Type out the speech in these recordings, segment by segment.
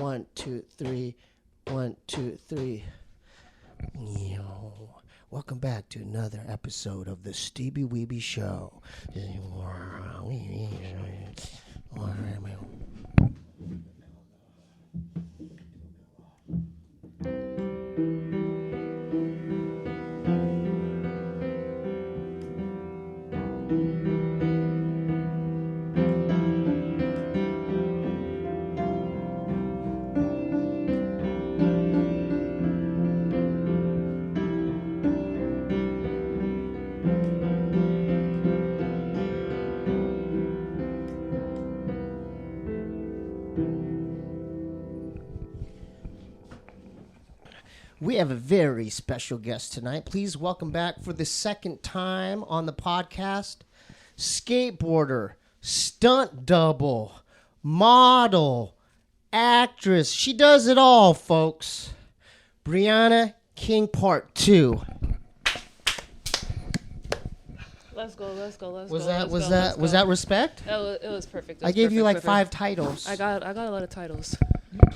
1, 2, 3. 1, 2, 3. Welcome back to another episode of the Steebee Weebee Show. We have a very special guest tonight. Please welcome back for the second time on the podcast, skateboarder, stunt double, model, actress. She does it all, folks. Briana King Part 2. Let's go. Was that respect? It was perfect. I gave you like 5 titles. I got a lot of titles.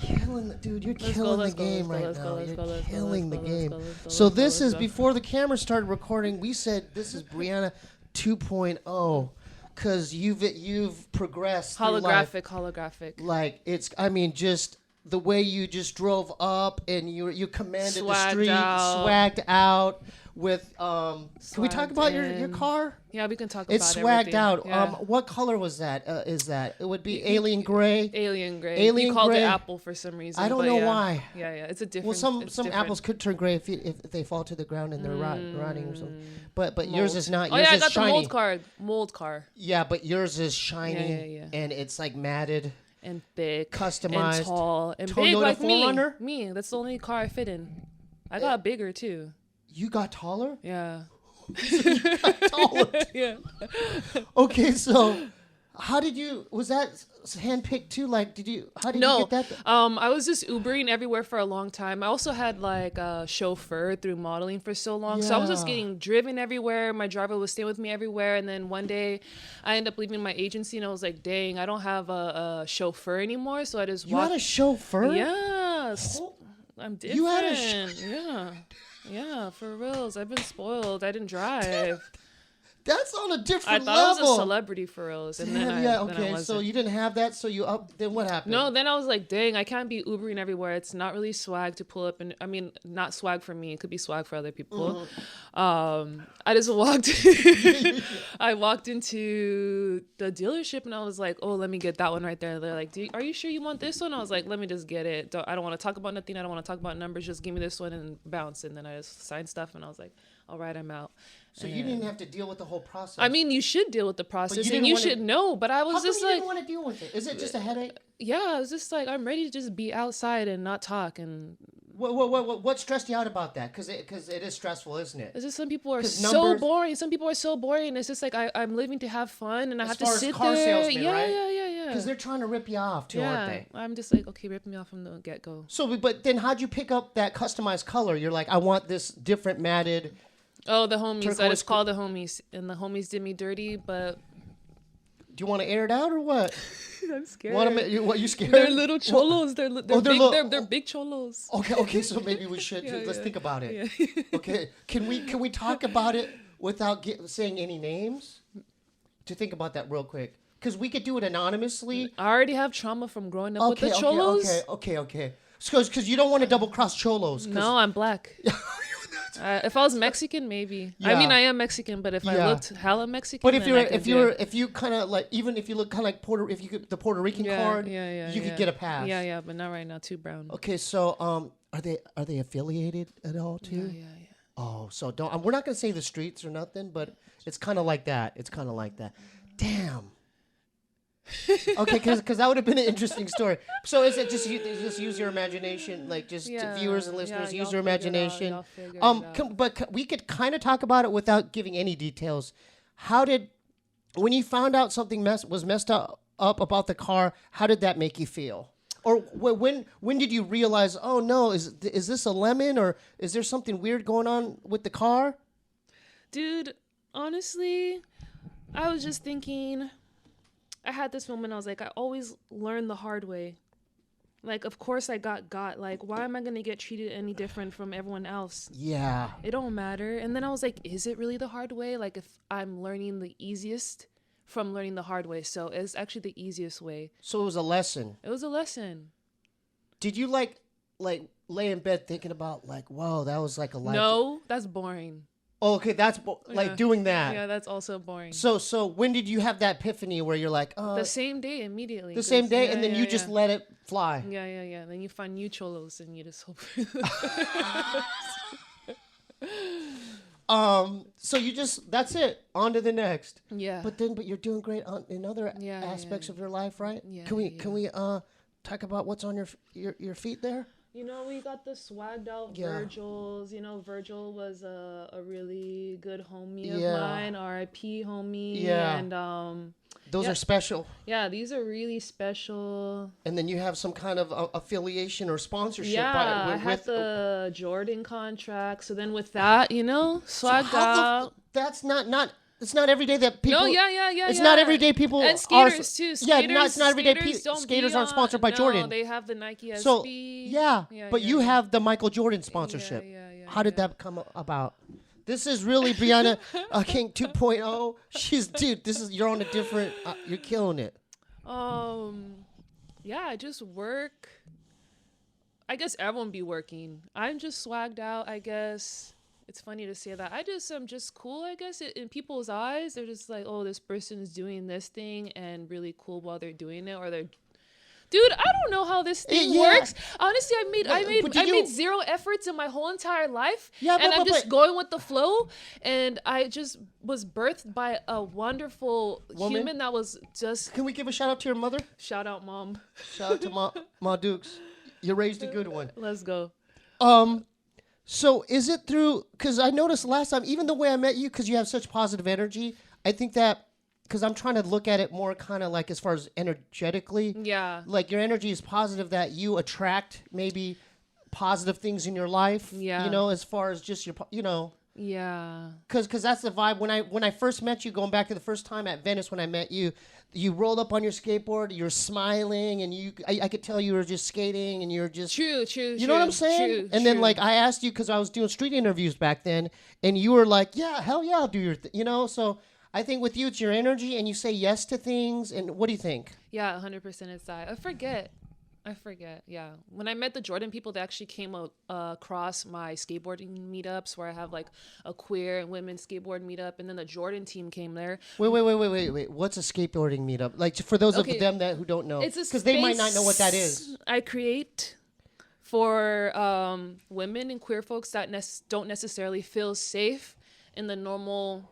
You're killing the dude. You're killing the game right now. You're killing the game. So this is before the camera started recording. We said this is Briana 2.0 because you've progressed. Holographic. Like it's. I mean, just the way you just drove up and you commanded the street, swagged out. With can we talk about your car? Yeah, we can talk about it. It's swagged everything. out. Yeah. What color was that? It would be alien gray. Alien gray. We called it apple for some reason. I don't know why. Yeah. It's a different. Well, some apples could turn gray if they fall to the ground and they're rotting or something. But yours is not. Yours I is got shiny. the mold car. Yeah, but yours is shiny. Yeah. And it's like matted and big, customized, and tall, and Toyota big like 4Runner? Me. That's the only car I fit in. I got bigger too. You got taller? Yeah. You got taller. Yeah. Okay, so how did you? Was that handpicked too? Like, how did you get that? I was just Ubering everywhere for a long time. I also had like a chauffeur through modeling for so long, so I was just getting driven everywhere. My driver was staying with me everywhere, and then one day I ended up leaving my agency, and I was like, "Dang, I don't have a chauffeur anymore." So I just You had a chauffeur? Yes. I'm different. You had Yeah, for reals. I've been spoiled. I didn't drive. That's on a different level. I thought I was a celebrity for reals. And then So you didn't have that, so you up. Then what happened? No, then I was like, dang, I can't be Ubering everywhere. It's not really swag to pull up. And I mean, not swag for me. It could be swag for other people. I just walked. I walked into the dealership and I was like, oh, let me get that one right there. They're like, are you sure you want this one? I was like, let me just get it. I don't want to talk about nothing. I don't want to talk about numbers. Just give me this one and bounce. And then I just signed stuff and I was like, all right, I'm out. So you didn't have to deal with the whole process. I mean, you should deal with the process, and you should know. But I was just like, you didn't want to deal with it. Is it just a headache? Yeah, I was just like, I'm ready to just be outside and not talk. And what stressed you out about that? Because it is stressful, isn't it? It's just some people are so boring. Some people are so boring. It's just like I'm living to have fun, and I have to sit car there. Salesmen, right? Yeah. Because they're trying to rip you off too, aren't they? I'm just like, okay, rip me off from the get go. So, but then how'd you pick up that customized color? You're like, I want this different matted. Oh, the homies. I just called the homies, and the homies did me dirty. But do you want to air it out or what? I'm scared. What you scared? They're little cholos. They're big cholos. Okay. So maybe we should let's think about it. Yeah. Okay. Can we talk about it without saying any names? To think about that real quick, because we could do it anonymously. I already have trauma from growing up with the cholos. Okay. Because you don't want to double cross cholos. No, I'm black. If I was Mexican, maybe. Yeah. I mean, I am Mexican, but if I looked hella Mexican, but if you kind of like, even if you look kind of like if you get the Puerto Rican card, you could get a pass. Yeah, but not right now. Too brown. Okay, so are they affiliated at all too? Yeah. Oh, so don't. We're not gonna say the streets or nothing, but it's kind of like that. Damn. Okay, because that would have been an interesting story. So is it just use your imagination, like just viewers and listeners use your imagination. But we could kind of talk about it without giving any details. When you found out something was messed up about the car, how did that make you feel? Or when did you realize, oh no, is this a lemon, or is there something weird going on with the car? Dude, honestly, I was just thinking. I had this moment. I was like, I always learn the hard way. Like, of course I got. Like, why am I going to get treated any different from everyone else? Yeah. It don't matter. And then I was like, is it really the hard way? Like, if I'm learning the easiest from learning the hard way. So it's actually the easiest way. So it was a lesson. It was a lesson. Did you like lay in bed thinking about like, whoa, that was like a life? No, that's boring. Oh, okay, that's like doing that. Yeah, that's also boring. So when did you have that epiphany where you're like, the same day, immediately. The same day, and then you just let it fly. Yeah. Then you find new cholos and you just hope. So you just, that's it. On to the next. Yeah. But you're doing great in other aspects of your life, right? Yeah. Can we talk about what's on your feet there? You know, we got the swagged out Virgils. You know, Virgil was a really good homie of mine, R.I.P. homie. Yeah. And those are special. Yeah, these are really special. And then you have some kind of affiliation or sponsorship. Yeah, I had the Jordan contract. So then with that, you know, swagged out. That's not. It's not every day that people. No, yeah. It's not every day people. And skaters too. It's not every day skaters aren't sponsored by Jordan. No, they have the Nike SB. So but you have the Michael Jordan sponsorship. How did that come about? This is really Briana King 2.0. You're on a different. You're killing it. Yeah, I just work. I guess everyone be working. I'm just swagged out, I guess. It's funny to say that. I'm just cool, I guess. In people's eyes, they're just like, oh, this person is doing this thing and really cool while they're doing it. Or they're... Dude, I don't know how this thing works. Honestly, I made zero efforts in my whole entire life. Yeah, and I'm just going with the flow. And I just was birthed by a wonderful human that was just... Can we give a shout out to your mother? Shout out, Mom. Shout out to Ma Dukes. You raised a good one. Let's go. So is it through, because I noticed last time, even the way I met you, because you have such positive energy, I think that, because I'm trying to look at it more kind of like as far as energetically. Yeah. Like your energy is positive that you attract maybe positive things in your life. Yeah. You know, as far as just your, you know. Yeah. Because that's the vibe. When I first met you, going back to the first time at Venice when I met you, you rolled up on your skateboard, you're smiling, and I could tell you were just skating, and you're just... True. You know what I'm saying? And then, like, I asked you, because I was doing street interviews back then, and you were like, yeah, hell yeah, I'll do your you know? So I think with you, it's your energy, and you say yes to things, and what do you think? Yeah, 100% it's that. I forget, yeah. When I met the Jordan people, they actually came across my skateboarding meetups where I have like a queer and women skateboard meetup, and then the Jordan team came there. Wait. What's a skateboarding meetup? Like for those of them who don't know, because they might not know what that is. I create for women and queer folks that don't necessarily feel safe in the normal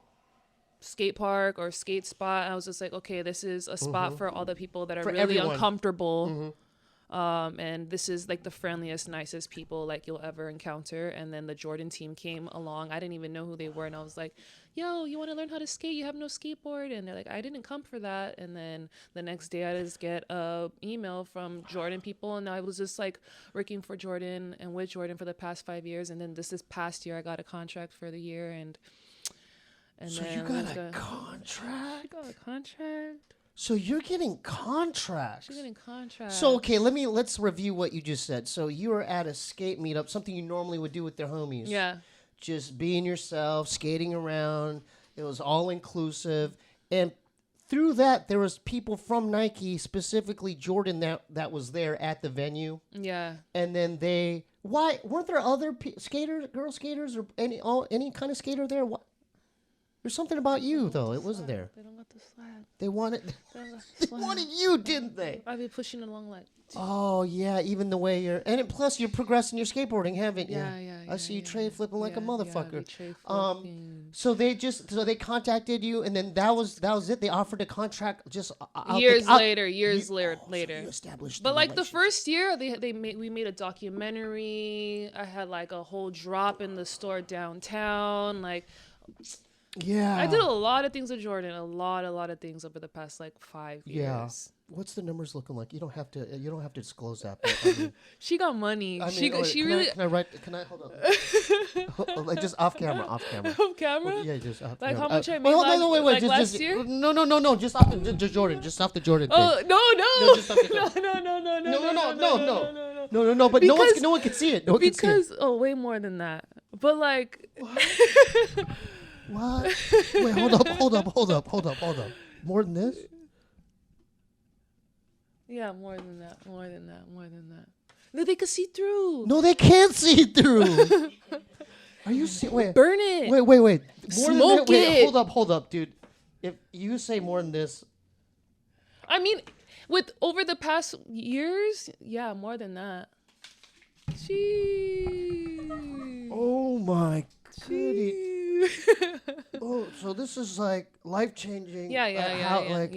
skate park or skate spot. I was just like, okay, this is a spot for all the people that are really uncomfortable. And this is like the friendliest, nicest people like you'll ever encounter. And then the Jordan team came along. I didn't even know who they were. And I was like, yo, you want to learn how to skate? You have no skateboard. And they're like, I didn't come for that. And then the next day I just get a email from Jordan people. And I was just like working for Jordan and with Jordan for the past 5 years. And then this past year I got a contract for the year. And so you got a contract? I got a contract. So you're getting contracts. She's getting contracts. So okay, let's review what you just said. So you were at a skate meetup, something you normally would do with their homies. Yeah. Just being yourself, skating around. It was all inclusive, and through that there was people from Nike, specifically Jordan, that was there at the venue. Yeah. And then why weren't there other girl skaters, or any kind of skater there? What? There's something about you, though. It wasn't there. They don't got the slack. They wanted you, didn't they? I've been pushing along like... Oh, yeah. Even the way you're... And plus, you're progressing your skateboarding, haven't you? Yeah. I see you tray flipping like a motherfucker. Yeah, So they contacted you, and then that was it? They offered a contract just... years later. So you established but like the first year, we made a documentary. I had like a whole drop in the store downtown. Like... Yeah, I did a lot of things with Jordan, a lot of things over the past like 5 years. Yeah, what's the numbers looking like? You don't have to disclose that. But, I mean, she got money. Can I hold on? Like just off camera. Off camera? Yeah, just off. Like how much I made last year? No, just off the Jordan. Just off the Jordan. Oh thing. no! No, no. But Because- no one can see it. No one can see it. Because way more than that. But like, What? Wait, hold up. More than this? yeah, more than that. No, they could see through. No, they can't see through. Are you wait? Burn it. Wait. More Smoke than that, it. Hold up, dude. If you say more than this, I mean, with over the past years, yeah, more than that. oh my goodness. Oh, so this is like life changing. Yeah.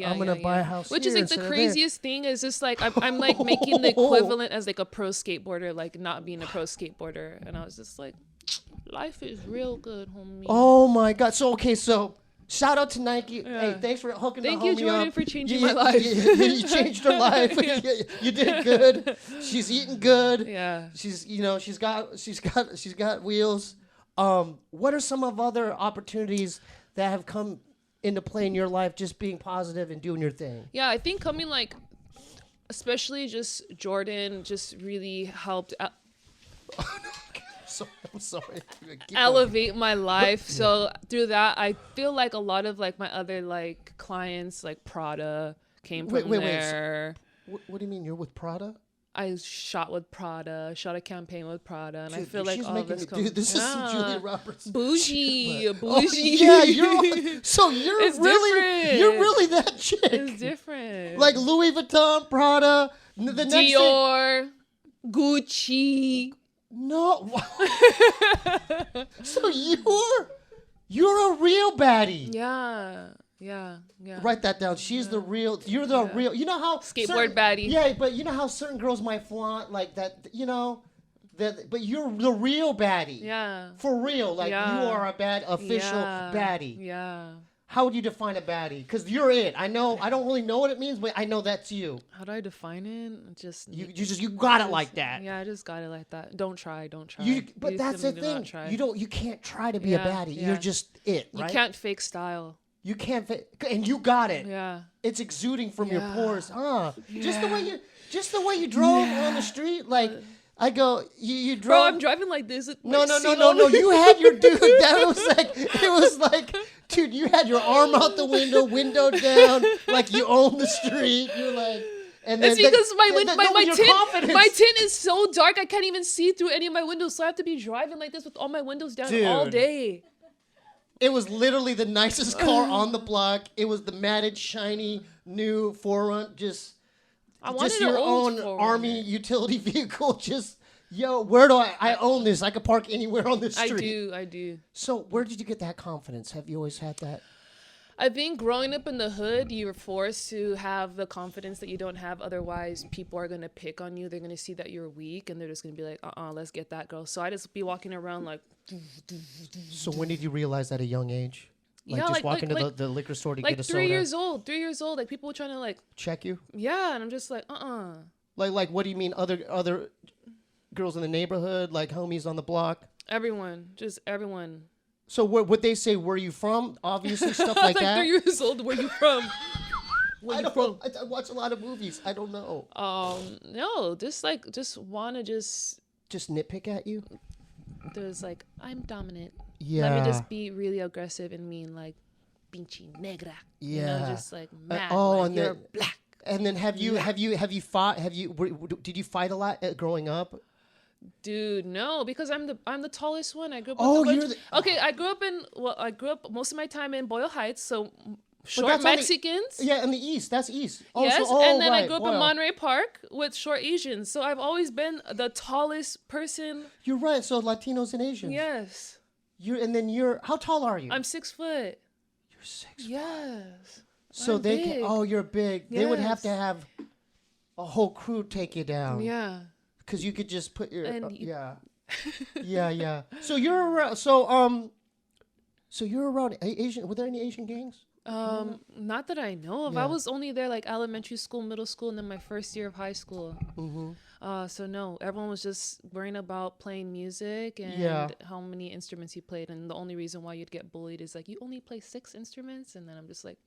I'm gonna buy a house. Which here is like the instead of craziest thing is just like I'm like making the equivalent as like a pro skateboarder, like not being a pro skateboarder, and I was just like, life is real good, homie. Oh my god. So shout out to Nike. Yeah. Hey, thanks for hooking Thank the you, homie Jordan, up. for changing my life. You changed her life. You did good. She's eating good. Yeah. She's got wheels. What are some of other opportunities that have come into play in your life, just being positive and doing your thing? Yeah, I think coming like, especially just Jordan, just really helped I'm sorry. Keep elevate my life. So through that, I feel like a lot of like my other like clients, like Prada, came from there. What do you mean you're with Prada? I shot with Prada, shot a campaign with Prada, and Dude, I feel like she's all making this me- comes. dude, this is some Julia Roberts. Bougie, But- bougie. Oh, yeah, you're It's different. you're really that chick. It's different. Like Louis Vuitton, Prada, the next thing. Dior, Gucci. No. So you're a real baddie. Yeah. Write that down. She's the real. You're the real. You know how Skateboard baddie. Yeah, but you know how certain girls might flaunt like that. But you're the real baddie. Yeah. For real, like you are a bad official baddie. Yeah. How would you define a baddie? Because you're it. I know. I don't really know what it means, but I know that's you. How do I define it? Just You got it like that. Yeah, I just got it like that. Don't try. But You that's the simply do not thing. try. You can't try to be a baddie. Yeah. You're just it. You Right? can't fake style. You can't and you got it. Yeah. It's exuding from your Yeah. pores. Just the Yeah. way you drove on the street. Like I go, you Bro, drove. I'm driving like this. No. You had your dude. It was like, dude, you had your arm out the window down, like you own the street. You're like, and then It's because confidence. my tint is so dark I can't even see through any of my windows, so I have to be driving like this with all my windows down all Dude. day. It was literally the nicest car on the block. It was the matted, shiny, new 4Run. Just wanted your an old own 4Runner. army utility vehicle. Just, where do I own this? I could park anywhere on the street. I do. So where did you get that confidence? Have you always had that? I think growing up in the hood, you were forced to have the confidence that you don't have. Otherwise, people are going to pick on you. They're going to see that you're weak, and they're just going to be like, let's get that girl. So I just be walking around like... So when did you realize at a young age? Like Yeah, just like- walking like- to the liquor store to like get a 3 soda? years old. 3 years old. Like, people were trying to, like... Check you? Yeah, and I'm just like, Like what do you mean other girls in the neighborhood, like homies on the block? Everyone. Just everyone. So would they say, where you from? Obviously, stuff like Like that. 3 years old. Where you from? Where I you don't from? know. I watch a lot of movies. I don't know. No, just want to just... Just nitpick at you? There's like, I'm dominant. Yeah. Let me just be really aggressive and mean like, pinche negra. You know, Yeah. just like mad. and you're then black. And then have you fought? Did you fight a lot growing up? Dude, no, because I'm the tallest one. I grew up. Oh, with a you're bunch- the- Okay, I grew up most of my time in Boyle Heights, so short that's on the- Mexicans. Yeah, in the East. That's East. Oh, Yes, and then I right, grew up wow. in Monterey Park with short Asians. So I've always been the tallest person. You're right. So Latinos and Asians. Yes. How tall are you? I'm 6 foot. You're 6. Yes. So I'm they big. can. Oh, you're big. They would have to Yes. have a whole crew take you down. Yeah. Because you could just put your. And yeah. So you're around. So you're around Asian. Were there any Asian gangs? Not that I know of. Yeah. I was only there like elementary school, middle school, and then my first year of high school. So no, everyone was just worrying about playing music and Yeah. how many instruments you played. And the only reason why you'd get bullied is like, you only play 6 instruments. And then I'm just like,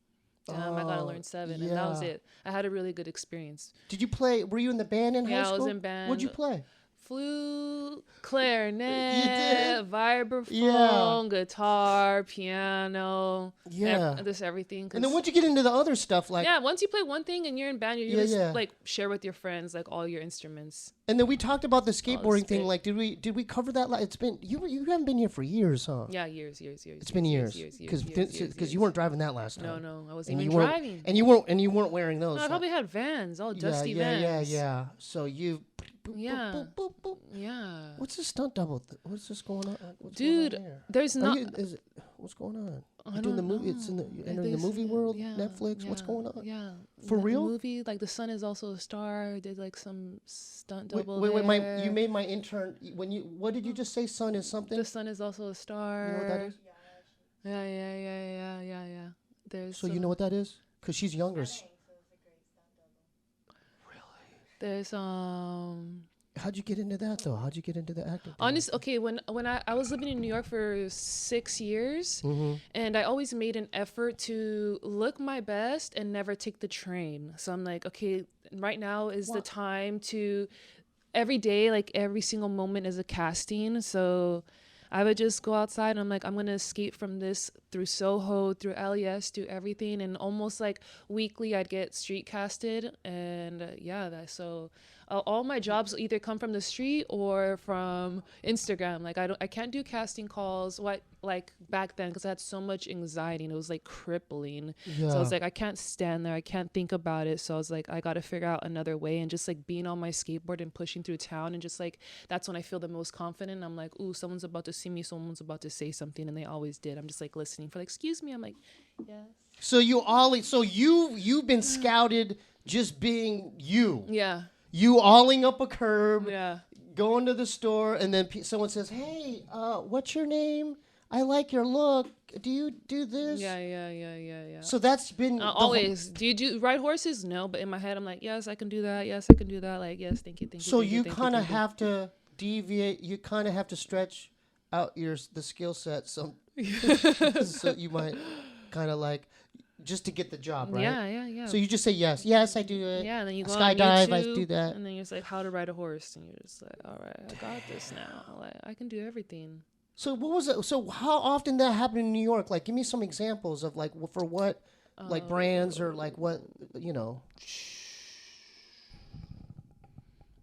I got to learn 7, and that was it. I had a really good experience. Did you play? Were you in the band in high school? Yeah, I was in band. What'd you play? Flute, clarinet, vibraphone, guitar, piano, just everything. And then once you get into the other stuff, like once you play one thing and you're in band, you just like share with your friends like all your instruments. And then we talked about the skateboarding thing. Like, did we cover that? It's been you haven't been here for years, huh? Yeah, years. It's been years because you weren't driving that last time. No, I wasn't even driving. And you weren't wearing those. No, I probably had Vans, all dusty Vans. Yeah. So you. Yeah. Boop, boop. Yeah. What's this stunt double? What's this going on? Dude, going on there's not. What's going on? I don't know. It's in the movie world. Netflix. What's going on? Yeah. For real? The movie, like The Sun Is Also a Star. I did like some stunt double. Wait. You made my intern. What did you just say? Sun is something. The Sun Is Also a Star. You know what that is? Yeah. There's. So you know what that is? Because she's younger. There's How'd you get into that though? How'd you get into the acting? Honestly, okay, when I was living in New York for 6 years, and I always made an effort to look my best and never take the train. So I'm like, okay, right now is the time to every day, like every single moment is a casting. So I would just go outside and I'm like, I'm going to escape from this through Soho, through LES, through everything. And almost like weekly I'd get street casted. And so all my jobs either come from the street or from Instagram. Like I can't do casting calls like back then because I had so much anxiety and it was like crippling. So I was like, I can't stand there. I can't think about it. So I was like, I got to figure out another way. And just like being on my skateboard and pushing through town and just like, that's when I feel the most confident. I'm like, ooh, someone's about to see me. Someone's about to say something. And they always did. I'm just like listening for like, excuse me. I'm like, yes. So you've been scouted just being you. Yeah. You alling up a curb. Yeah. Going to the store and then someone says, hey, what's your name? I like your look. Do you do this? Yeah. So that's been always. Do you ride horses? No, but in my head I'm like, yes, I can do that. Yes, I can do that. Like, yes, thank you. So you kind of have to deviate. You kind of have to stretch out the skill set. So you might kind of like just to get the job, right? Yeah. So you just say yes. Yes, I do it. Yeah, and then you go skydive. on YouTube, I do that. And then you're just like, how to ride a horse, and you're just like, all right, I got this now. Like, I can do everything. So what was it? So how often that happened in New York? Like, give me some examples of like for what, like brands or like what, you know.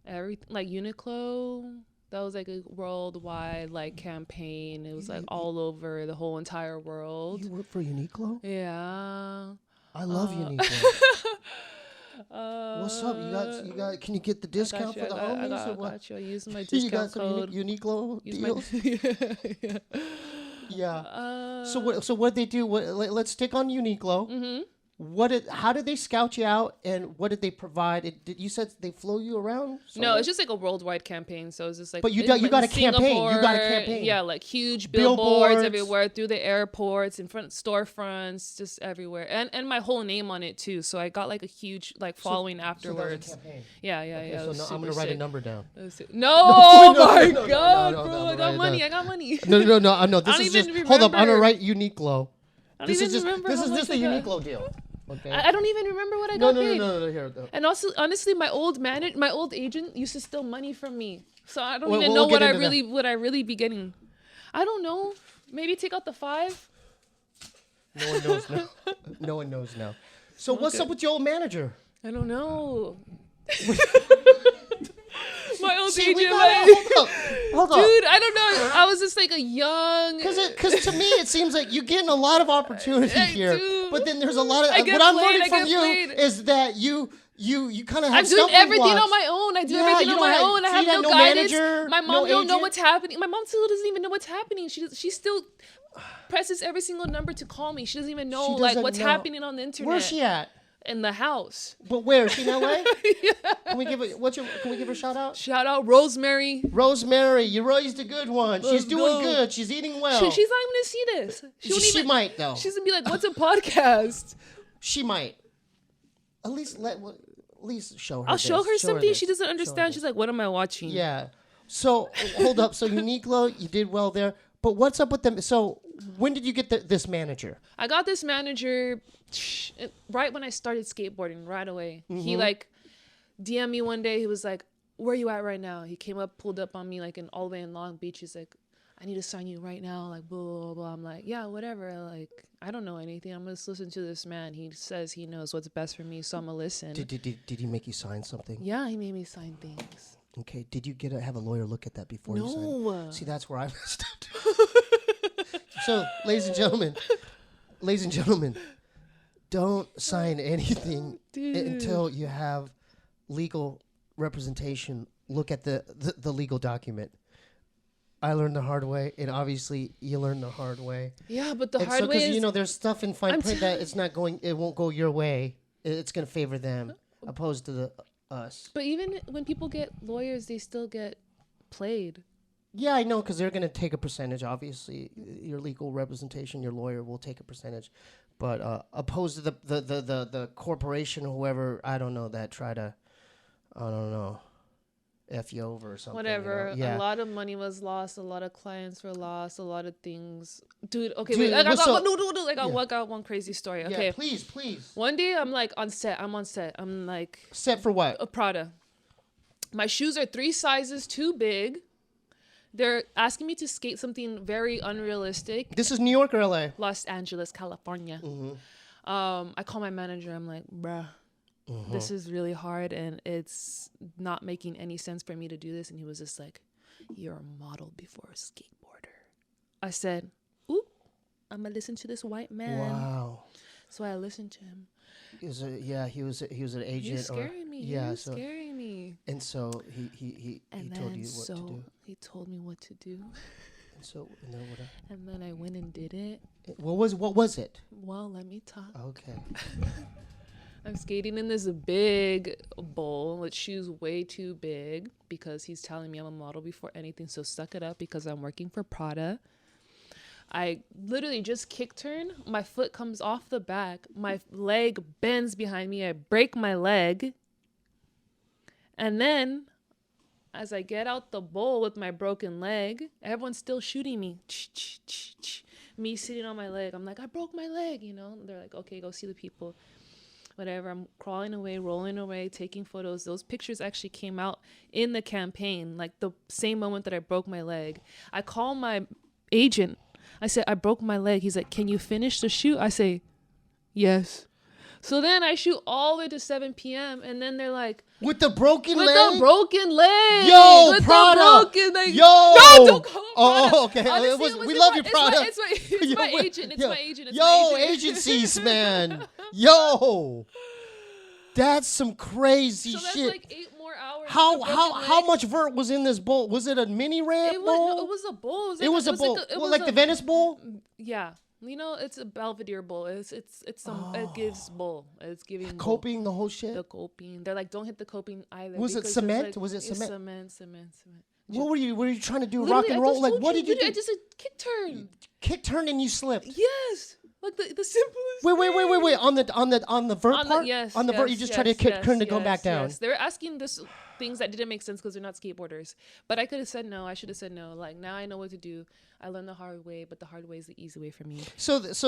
Like Uniqlo. That was like a worldwide like campaign. It was like all over the whole entire world. You work for Uniqlo? Yeah. I love Uniqlo. What's up? You got? Can you get the discount for the homies or what? I got you. I use my discount code. Uniqlo deals. Yeah. So what did they do? Let's stick on Uniqlo. Mm-hmm. How did they scout you out, and what did they provide? You said they flew you around? No, it's just like a worldwide campaign. So it's just like. But you got a campaign. You got a campaign. Yeah, like huge billboards everywhere, through the airports, in front storefronts, just everywhere, and my whole name on it too. So I got like a huge like following afterwards. So that was a campaign. Yeah. Okay, so I'm gonna write a number down. No, my God, bro! I got money. No. This is just. Hold up, I'm gonna write Uniqlo. This is just a Uniqlo deal. Okay. I don't even remember what I got paid. No. Here. And also, honestly, my old agent used to steal money from me, so I don't even know what I really be getting. I don't know. Maybe take out the 5. No one knows now. No one knows now. So what's up with your old manager? I don't know. My old agent. Hold up. Dude, I don't know. I was just like a young. Because to me it seems like you're getting a lot of opportunity here, but then there's a lot of. What I'm learning from you is that you kind of have. I'm doing everything on my own. I do everything on my own. I have no guidance. Manager, my mom don't know what's happening. My mom still doesn't even know what's happening. She still presses every single number to call me. She doesn't even know like what's happening on the internet. Where's she at? In the house. But where? Is she in LA? Yeah. Can we give her a shout out? Shout out Rosemary. Rosemary, you raised a good one. She's doing good. She's eating well. She's not even gonna see this. She might though. She's gonna be like, "What's a podcast?" She might. At least show her. I'll show her something she doesn't understand. She's like, "What am I watching?" Yeah. So hold up. So Uniqlo, you did well there. But what's up with them? So when did you get this manager? I got this manager right when I started skateboarding, right away. He like DM'd me one day. He was like, where are you at right now? He came up, pulled up on me like all the way in Long Beach. He's like, I need to sign you right now. Like, blah, blah, blah. I'm like, yeah, whatever. Like, I don't know anything. I'm going to listen to this man. He says he knows what's best for me, so I'm going to listen. Did he make you sign something? Yeah, he made me sign things. Okay. Did you have a lawyer look at that before you signed it? No. See, that's where I messed up. So, ladies and gentlemen, don't sign anything until you have legal representation. Look at the legal document. I learned the hard way, and obviously you learned the hard way. Yeah, but the hard way is... you know, there's stuff in fine print that it won't go your way. It's going to favor them opposed to us. But even when people get lawyers, they still get played. Yeah, I know, because they're going to take a percentage. Obviously, your legal representation, your lawyer will take a percentage. But opposed to the corporation, whoever, I don't know, that try to, I don't know, F you over or something. Whatever. You know? Yeah. A lot of money was lost. A lot of clients were lost. A lot of things. Dude, okay, wait. I got one crazy story. Okay. Yeah, please. One day I'm like on set. I'm like. Set for what? A Prada. My shoes are 3 sizes too big. They're asking me to skate something very unrealistic. This is New York or LA? Los Angeles, California. I call my manager. I'm like, bruh. This is really hard and it's not making any sense for me to do this. And he was just like, you're a model before a skateboarder. I said, oop, I'm going to listen to this white man. Wow. So I listened to him. He was an agent. He was scaring me. Yeah, he was scaring me. And so he told you what to do. He told me what to do. And then what? And then I went and did it. What was it? Well, let me talk. Okay. I'm skating in this big bowl with shoes way too big because he's telling me I'm a model before anything. So suck it up because I'm working for Prada. I literally just kick turn. My foot comes off the back. My leg bends behind me. I break my leg. And then as I get out the bowl with my broken leg, everyone's still shooting me. Me sitting on my leg. I'm like, I broke my leg, you know? They're like, okay, go see the people. Whatever, I'm crawling away, rolling away, taking photos. Those pictures actually came out in the campaign, like the same moment that I broke my leg. I call my agent. I said, I broke my leg. He's like, can you finish the shoot? I say, yes. So then I shoot all the way to 7 p.m. And then they're like, with the broken leg? With the broken leg. Yo, with Prada. The broken leg. Yo. No, don't call him Prada. Oh, okay. Honestly, we love you, Prada. It's my agent. It's my agent. Yo, agencies, man. Yo. That's some crazy shit. So that's like 8 more hours. How much vert was in this bowl? Was it a mini ramp bowl? It was a bowl. It was a bowl. Like the Venice Bowl? Yeah. You know, it's a Belvedere bowl. It's some it gives bowl. It's giving coping the whole shit. The coping. They're like, don't hit the coping either. Was it cement? Like, was it cement? Cement. What were you trying to do? Literally, rock and roll? Like what did you do? I just a kick turn. Kick turn and you slipped. Yes. Like the simplest. Wait. On the vert part? Yes. On the vert, you just tried to kick turn to go back down. Yes. They were asking this things that didn't make sense because they're not skateboarders. But I could have said no. I should have said no. Like now I know what to do. I learned the hard way, but the hard way is the easy way for me. So this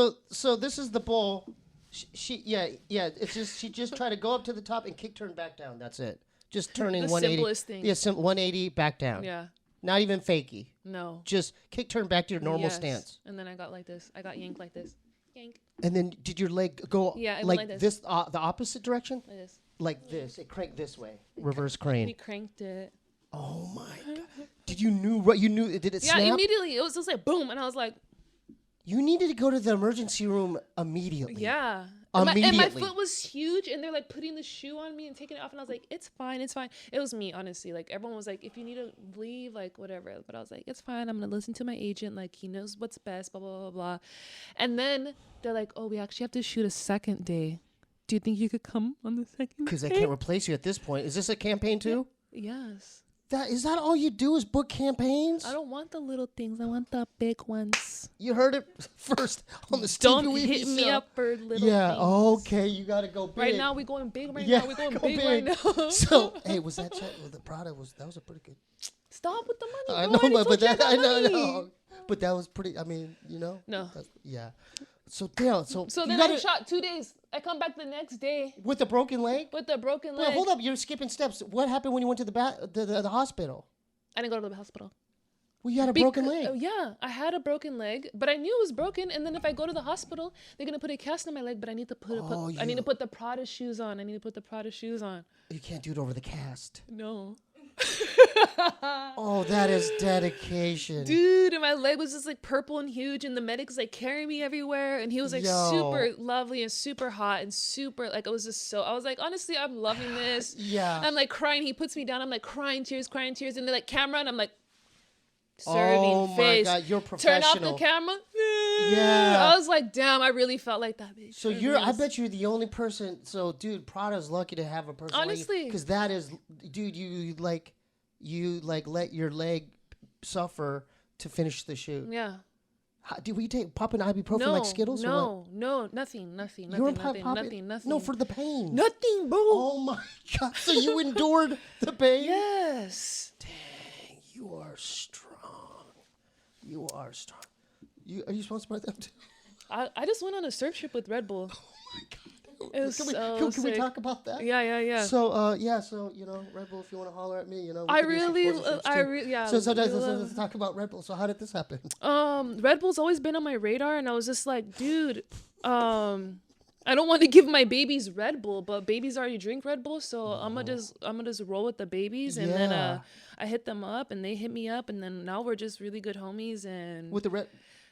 is the bowl. It's just she just tried to go up to the top and kick turn back down. That's it. Just turning 180. Simplest thing. Yeah, 180 back down. Yeah. Not even fakey. No. Just kick turn back to your normal stance. And then I got like this. I got yanked like this. Yank. And then did your leg go like this the opposite direction? Like this. Like this. It cranked this way. Reverse crane. We cranked it. Oh my god. Did you knew did it snap? Yeah, immediately. It was just like boom and I was like, you needed to go to the emergency room immediately. Yeah. Immediately. And my foot was huge and they're like putting the shoe on me and taking it off and I was like, it's fine. It was me, honestly. Like everyone was like, if you need to leave, like whatever. But I was like, it's fine. I'm going to listen to my agent. Like he knows what's best, blah, blah, blah, blah. And then they're like, oh, we actually have to shoot a second day. Do you think you could come on the second day? Because they can't replace you at this point. Is this a campaign too? Yes. Is that all you do is book campaigns? I don't want the little things. I want the big ones. You heard it first on the Steebee Weebee Show. Don't hit me up for little things. Yeah, okay, you got to go big. Right now, we're going big now. We're going big right now. So, hey, was that the Prada that was a pretty good. Stop with the money. I know, but that, I know. But that was pretty. I mean, you know. No. Yeah. So damn. So then I shot 2 days. I come back the next day with a broken leg. with a broken leg. Wait, hold up. You're skipping steps. What happened when you went to the hospital? I didn't go to the hospital. Well, you had a broken leg. Yeah, I had a broken leg, but I knew it was broken. And then if I go to the hospital, they're gonna put a cast on my leg. But I need to I need to put the Prada shoes on. You can't do it over the cast. No. Oh, that is dedication. Dude, and my leg was just like purple and huge, and the medics like carry me everywhere, and he was like super lovely and super hot and super like, it was just so, I was like, honestly, I'm loving this. Yeah. I'm like crying. He puts me down. I'm like crying tears, and they're like camera, and I'm like serving face. Oh my God, you're professional. Turn off the camera. Yeah. I was like, damn, I really felt like that bitch. So I bet you're the only person. So, dude, Prada's lucky to have a person. Honestly, because that is, dude, you let your leg suffer to finish the shoot. Yeah. Did we pop an ibuprofen like Skittles? No, nothing. Nothing. No, for the pain. Nothing, bro. Oh my God! So you endured the pain? Yes. Dang, you are strong. You are strong. Are you sponsored by them too? I just went on a surf trip with Red Bull. Oh my God. It was Can we talk about that? Yeah. So so you know, Red Bull, if you want to holler at me, you know. So let's talk about Red Bull. So how did this happen? Red Bull's always been on my radar, and I was just like, dude, I don't want to give my babies Red Bull, but babies already drink Red Bull, so I'm gonna just roll with the babies, and then I hit them up, and they hit me up, and then now we're just really good homies, and with the Red.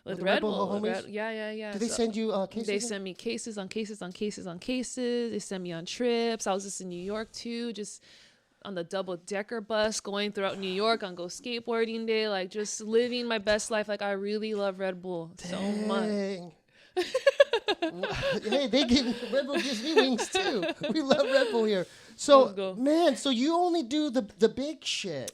With Red Bull, homies? Yeah. Did they send you cases? They send me cases on cases on cases on cases. They send me on trips. I was just in New York too, just on the double-decker bus going throughout New York on go skateboarding day, like just living my best life. Like I really love Red Bull so much. Hey, Red Bull gives me wings too. We love Red Bull here. So man, so you only do the big shit.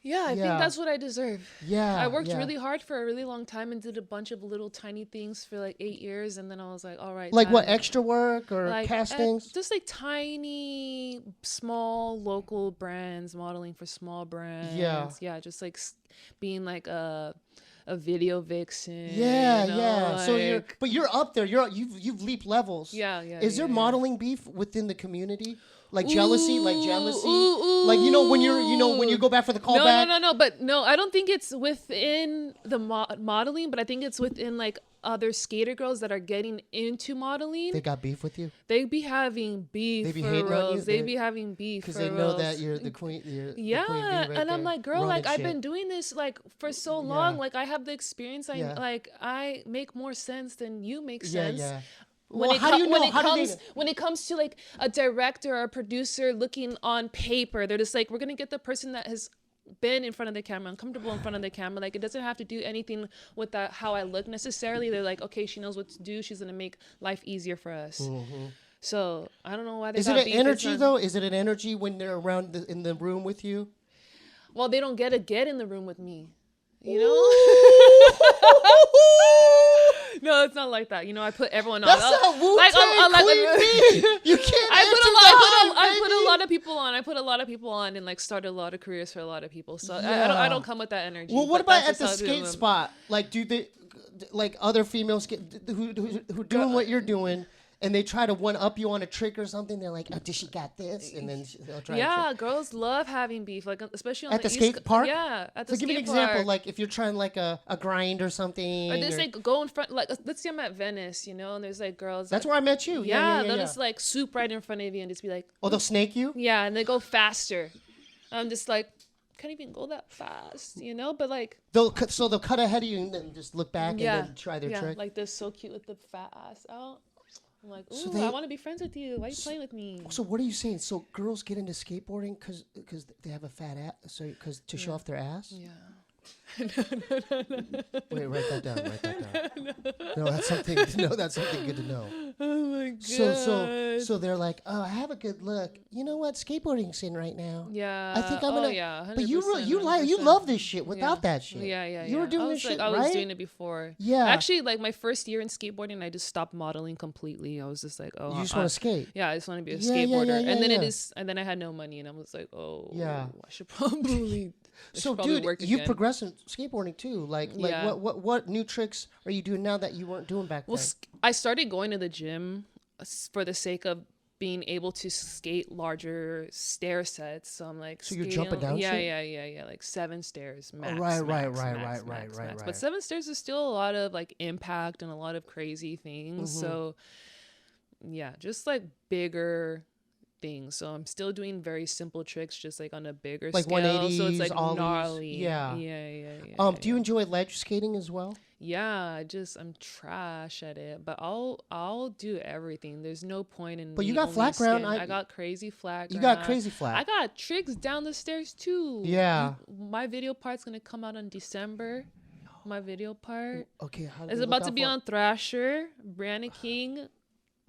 Yeah, I think that's what I deserve. Yeah. I worked really hard for a really long time and did a bunch of little tiny things for like 8 years. And then I was like, all right. Like what, extra work or like, castings? Just like tiny, small, local brands, modeling for small brands. Yeah, just like being like a video vixen. Yeah, you know, yeah. like, So you're up there. You've leaped levels. Yeah. Is there modeling beef within the community? Like jealousy? Like Like, you know, when you go back for the callback? No. But no, I don't think it's within the modeling, but I think it's within like other skater girls that are getting into modeling. They got beef with you? They be having beef. They be for hating on you? They be having beef because they know that you're the queen. Yeah, the queen bee right and I'm there, like, girl, like running I've been shit. doing this like for so long. Like I have the experience. I make more sense than you make sense. Yeah. When it comes to like a director or a producer looking on paper, they're just like, we're gonna get the person that has been in front of the camera, uncomfortable in front of the camera. Like it doesn't have to do anything with that how I look necessarily. They're like, okay, she knows what to do. She's gonna make life easier for us. Mm-hmm. So I don't know why they. Is it an energy though? Is it an energy when they're around in the room with you? Well, they don't get in the room with me. You know. No, it's not like that. You know, I put everyone on. That's not Wu-Tang Queen Bee. You can't. I put a lot of people on. I put a lot of people on and like started a lot of careers for a lot of people. So I don't come with that energy. Well, what about at the skate spot? Like, do they, like other females who doing what you're doing? And they try to one-up you on a trick or something. They're like, oh, did she got this? And then they'll try to girls love having beef, like especially on at the skate park. Yeah, at the skate park. So give me an example, like if you're trying like a grind or something. Or just like go in front, like let's say I'm at Venice, you know, and there's like girls. That's where I met you. Yeah. They'll just like swoop right in front of you and just be like. Oh, they'll snake you? Yeah, and they go faster. I'm just like, can't even go that fast, you know? But like. They'll cut ahead of you and then just look back and then try their trick. Like they're so cute with the fat ass out. I'm like, ooh, I want to be friends with you. Why are you playing with me? So what are you saying? So girls get into skateboarding because they have a fat ass, to show off their ass? Yeah. No. Wait, write that down. No, that's something. That's something good to know. Oh my god. So they're like, oh, I have a good look. You know what? Skateboarding's in right now. Yeah. I think I'm gonna. Yeah. But you 100%. love this shit without that shit. Yeah. You were doing this shit, I right? was doing it before. Yeah. Actually, like my first year in skateboarding, I just stopped modeling completely. I was just like, oh, You just want to skate. yeah, I just want to be a Yeah, skateboarder. yeah, and then yeah. and then I had no money, and I was like, oh, Yeah. I should probably. So, dude, you've progressed in skateboarding too. Like what new tricks are you doing now that you weren't doing back then? Well, I started going to the gym for the sake of being able to skate larger stair sets. So I'm like, so you're jumping down? Yeah, like 7 stairs max. Right. But 7 stairs is still a lot of like impact and a lot of crazy things. Mm-hmm. So yeah, just like bigger things. So I'm still doing very simple tricks, just like on a bigger like scale. 180s, so it's like ollies. gnarly. Yeah. Do you enjoy ledge skating as well? Yeah, I'm trash at it, but I'll do everything. There's no point in. But you me got only flat ground. I got crazy flat. You ground. got crazy flat. I got tricks down the stairs too. Yeah. My video part's gonna come out in December. My video part. Okay. It's about to be on Thrasher. Briana King,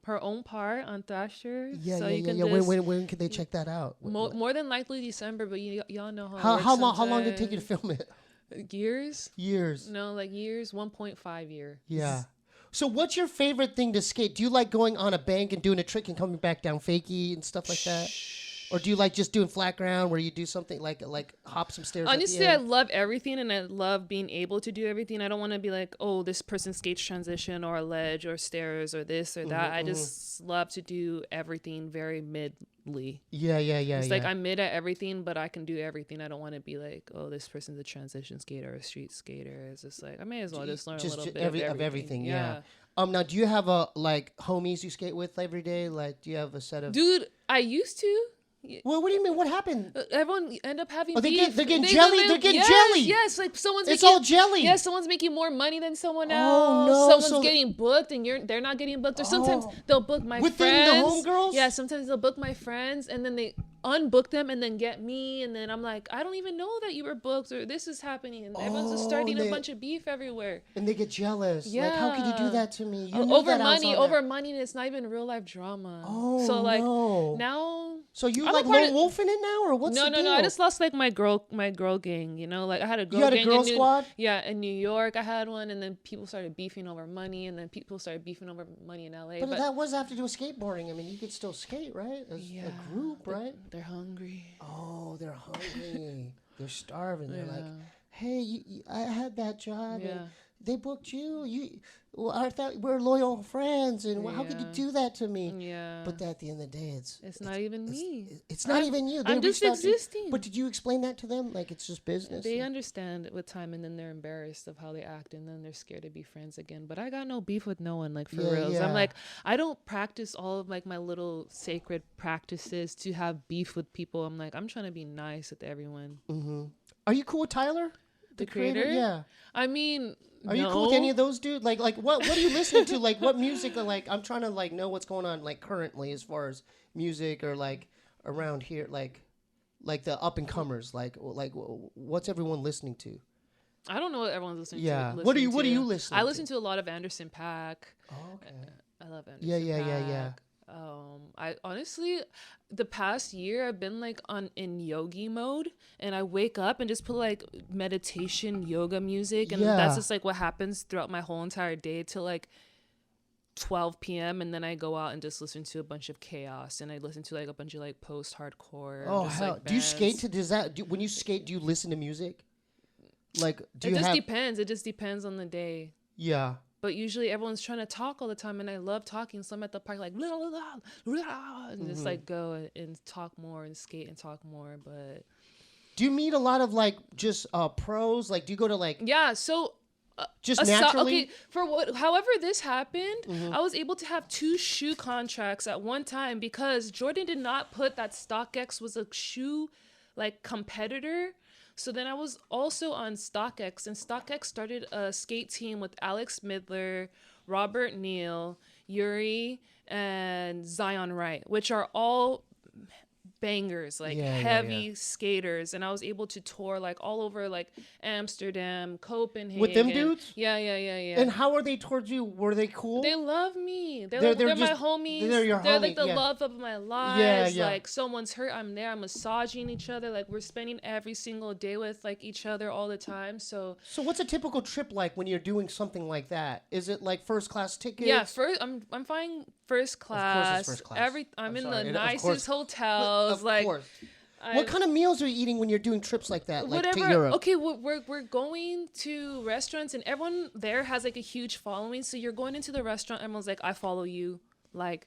her own part on Thrasher. Yeah. When can they check that out? More than likely December, but y'all know how long did it take you to film it? Years. No, like years. 1.5 year. Yeah. So what's your favorite thing to skate? Do you like going on a bank and doing a trick and coming back down fakie and stuff like that? Or do you like just doing flat ground where you do something like hop some stairs? Honestly, I love everything and I love being able to do everything. I don't want to be like, oh, this person skates transition or a ledge or stairs or this or that. I just love to do everything very midly. Yeah. It's like I'm mid at everything, but I can do everything. I don't want to be like, oh, this person's a transition skater or a street skater. It's just like I may as well just learn a little bit of everything. Yeah. Now, do you have like homies you skate with every day? Like, do you have a set of? Dude, I used to. Well, what do you mean? What happened? Everyone end up having beef. They're getting yes, jelly. Yes, like it's all jelly. Yes, someone's making more money than someone else. Oh no! Someone's getting booked and they're not getting booked. Or sometimes they'll book my within friends. Within the homegirls? Yeah, sometimes they'll book my friends and then they unbook them and then get me and then I'm like, I don't even know that you were booked or this is happening and everyone's just starting a bunch of beef everywhere. And they get jealous. Yeah. Like, how could you do that to me? You over money, and it's not even real life drama. Oh, so like no. now. So you like lone wolfing it now, or what's the deal? No. I just lost like my girl gang. You know, like I had a girl. You had gang a girl squad. Yeah, in New York, I had one, and then people started beefing over money, and then people started beefing over money in LA. But that was after doing skateboarding. I mean, you could still skate, right? As a group, right? They're hungry. Oh, they're hungry. They're starving. They're like, hey, I had that job. Yeah. And they booked you. I thought we're loyal friends, and how could you do that to me? Yeah. But at the end of the day, it's not even me. It's not even you. I'm just existing. But did you explain that to them? Like it's just business. They understand it with time, and then they're embarrassed of how they act, and then they're scared to be friends again. But I got no beef with no one, like for reals. Yeah. I'm like, I don't practice all of like my little sacred practices to have beef with people. I'm like, I'm trying to be nice with everyone. Mm-hmm. Are you cool with Tyler? The creator? Yeah. I mean, are you cool with any of those dudes? Like what are you listening to? Like what music? Like I'm trying to like know what's going on like currently as far as music or like around here, like the up and comers. Like what's everyone listening to? I don't know what everyone's listening to. Yeah. What are you listening to? I listen to a lot of Anderson .Paak. Oh, okay. I love Anderson .Paak. Yeah. I honestly, the past year I've been like in yogi mode, and I wake up and just put like meditation yoga music, and that's just like what happens throughout my whole entire day till like 12 p.m. and then I go out and just listen to a bunch of chaos, and I listen to like a bunch of like post-hardcore. Oh hell! Like, do you skate when you skate? Do you listen to music? Like it just depends. It just depends on the day. Yeah. But usually everyone's trying to talk all the time, and I love talking. So I'm at the park like, and just like go and talk more and skate and talk more. But do you meet a lot of like just pros? Like, do you go to like So just naturally? Okay, however this happened, I was able to have 2 shoe contracts at one time because Jordan did not put that StockX was a shoe like competitor. So then I was also on StockX, and StockX started a skate team with Alex Midler, Robert Neal, Yuri, and Zion Wright, which are all bangers, like Yeah, heavy skaters, and I was able to tour like all over like Amsterdam, Copenhagen. With them dudes? Yeah. And how are they towards you? Were they cool? They love me. They're They're my just- homies. they're your like homie, the yeah. love of my lives. Yeah. Like someone's hurt, I'm there. I'm massaging each other. Like we're spending every single day with like each other all the time. So what's a typical trip like when you're doing something like that? Is it like first class tickets? yeah, I'm flying first class. first class. I'm in sorry. the Of nicest course. hotels. Of like course. What kind of meals are you eating when you're doing trips like that, like to Europe? Okay, we're going to restaurants, and everyone there has like a huge following. So you're going into the restaurant, everyone's like, I follow you, like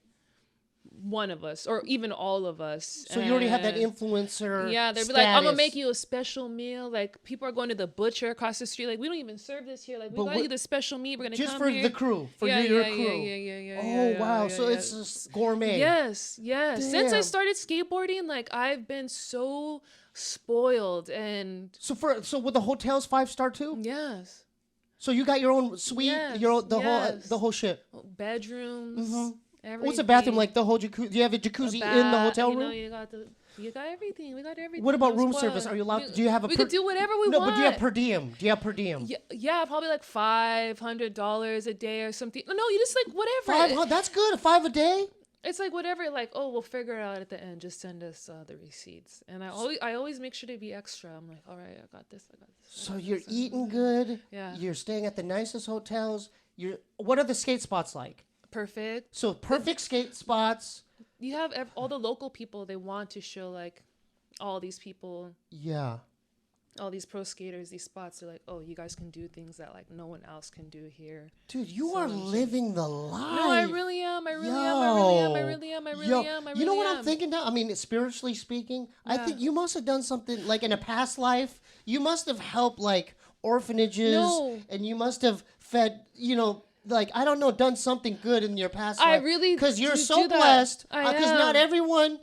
one of us, or even all of us. So you already have that And influencer. yeah, they'd be like, I'm gonna status. make you a special meal. Like people are going to the butcher across the street. Like we don't even serve this here. Like we got you the special meat. We're gonna just come for here. the crew, for yeah, your yeah, crew. Yeah. Oh wow, yeah, so yeah. it's just gourmet. Yes. Since I Damn. started skateboarding, like I've been so spoiled, and So with the hotels 5-star too. yes, So you got your own suite, Yes, the whole shit. bedrooms. Everything. What's a bathroom like? The whole jacuzzi? Do you have a jacuzzi in the hotel room? You know, you got everything. We got everything. What about I'm room spoiled. service? Are you allowed? Do you have a? We could do whatever we no, want. but do you have per diem? Do you have per diem? Yeah, probably like $500 a day or something. No, you just like whatever. $500. That's good. $5 a day. It's like whatever. Like, oh, we'll figure it out at the end. Just send us the receipts. And I always make sure to be extra. I'm like, all right, I got this. So you're eating good. Yeah. You're staying at the nicest hotels. What are the skate spots like? Perfect. So perfect skate spots. You have all the local people. They want to show like all these people, Yeah. all these pro skaters, these spots. They're like, oh, you guys can do things that like no one else can do here. Dude, you are living the life. No, I really am. I really Yo. am. You know what I'm thinking now? I mean, spiritually speaking, I think you must have done something like in a past life. You must have helped like orphanages, and you must have fed, like, I don't know, done something good in your past life. I really because you're do so that. blessed. I Because am. not everyone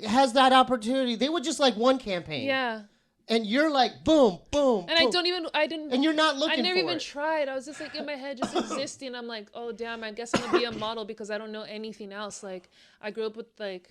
has that opportunity. They would just like one campaign. Yeah. And you're like, boom, boom. And boom. I didn't. And you're not looking I never for even it. tried. I was just like in my head, just existing. I'm like, oh damn, I guess I'm gonna be a model because I don't know anything else. Like I grew up with like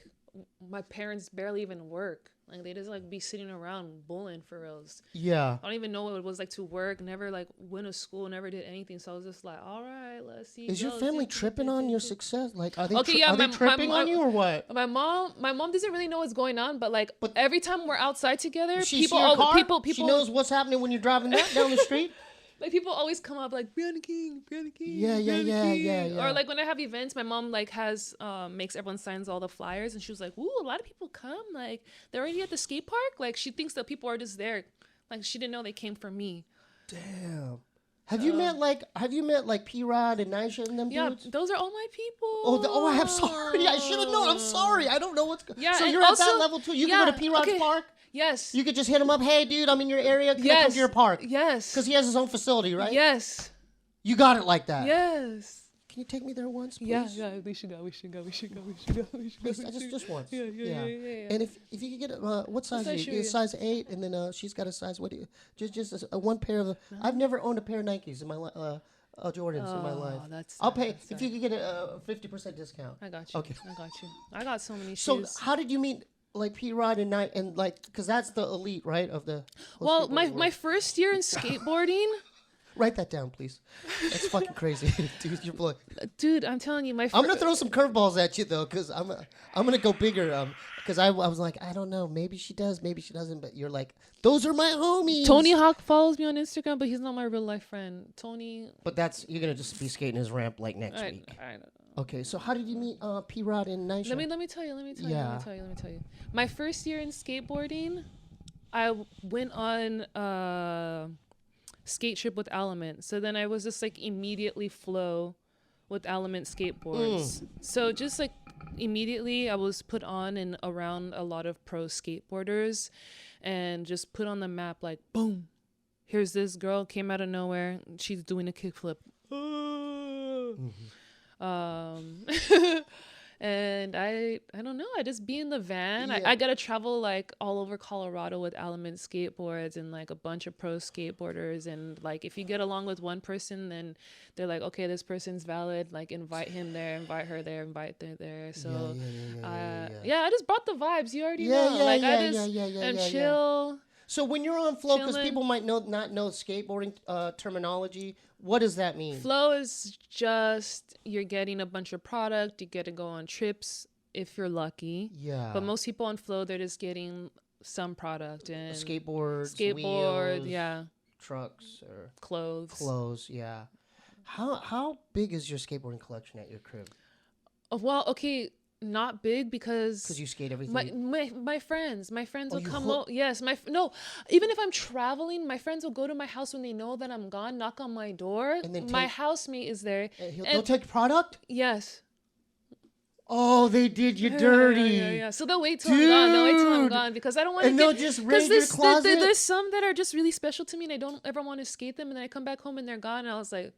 my parents barely even work. Like they just like be sitting around bullying for reals. Yeah. I don't even know what it was like to work. Never like went to school. Never did anything. So I was just like, all right, let's see. Is your family tripping on your success? Like, are they, Okay, yeah, are they my tripping on you or what? My mom doesn't really know what's going on, but like every time we're outside together, She people, see your car? people, She knows what's happening when you're driving down the street. like people always come up like Briana King. Yeah. Or like when I have events, my mom like has makes everyone signs all the flyers, and she was like, "Ooh, a lot of people come. Like they're already at the skate park. Like she thinks that people are just there. Like she didn't know they came for me." Damn. Have you met like P-Rod and Nisha and them dudes? Yeah, those are all my people. Oh, I'm sorry. I should have known. I'm sorry. I don't know what's going on. Yeah, So and you're also, at that level too. You can go to P-Rod's park. Yes. You could just hit him up. Hey, dude, I'm in your area. Can I come to your park? Yes. Because he has his own facility, right? Yes. You got it like that. Yes. Can you take me there once, please? Yeah, we should go. Please, just once. Yeah. And if you could get what size? size You shoe get are a size 8, and then she's got a size. What do you? Just one pair of. I've never owned a pair of Nikes in my Jordans in my life. I'll pay if you could get a 50% discount. I got you. Okay. I got you. I got so many So shoes. how did you meet like P-Rod and Night and like because that's the elite, right? Of the Well, skateboarding my world. first year in skateboarding, Write that down, please. That's fucking crazy, dude. You're blowing. dude, I'm telling you, I'm gonna throw some curveballs at you though, cause I'm gonna go bigger. Cause I was like, I don't know, maybe she does, maybe she doesn't. But you're like, those are my homies. Tony Hawk follows me on Instagram, but he's not my real life friend. Tony. But you're gonna just be skating his ramp like next week. I don't know. Okay, so how did you meet P-Rod and Nisha? Let me tell you. Let me tell you. My first year in skateboarding, I went on skate trip with Element. So then I was just like immediately flow with Element skateboards. So just like immediately I was put on and around a lot of pro skateboarders and just put on the map like boom. Here's this girl came out of nowhere. She's doing a kickflip. And I don't know. I just be in the van. Yeah. I got to travel like all over Colorado with Element skateboards and like a bunch of pro skateboarders. And like if you get along with one person, then they're like, okay, this person's valid. Like invite him there, invite her there, invite them there. So yeah, I just brought the vibes. You already know. Like I just and chill. So when you're on flow, because Chilling. people might not know skateboarding terminology, what does that mean? Flow is just you're getting a bunch of product. You get to go on trips if you're lucky. Yeah. But most people on flow, they're just getting some product and Skateboard, wheels, yeah, trucks or clothes. Yeah. How big is your skateboarding collection at your crib? Well, okay. Not big because you skate everything. My friends will come out. Yes, even if I'm traveling, my friends will go to my house when they know that I'm gone, knock on my door. And then my housemate is there. They'll take product? Yes. Oh, they did you dirty. Yeah. So they'll wait till I'm gone. They'll wait till I'm gone because I don't want to. And they'll just raid your closet. There's some that are just really special to me, and I don't ever want to skate them. And then I come back home and they're gone, and I was like,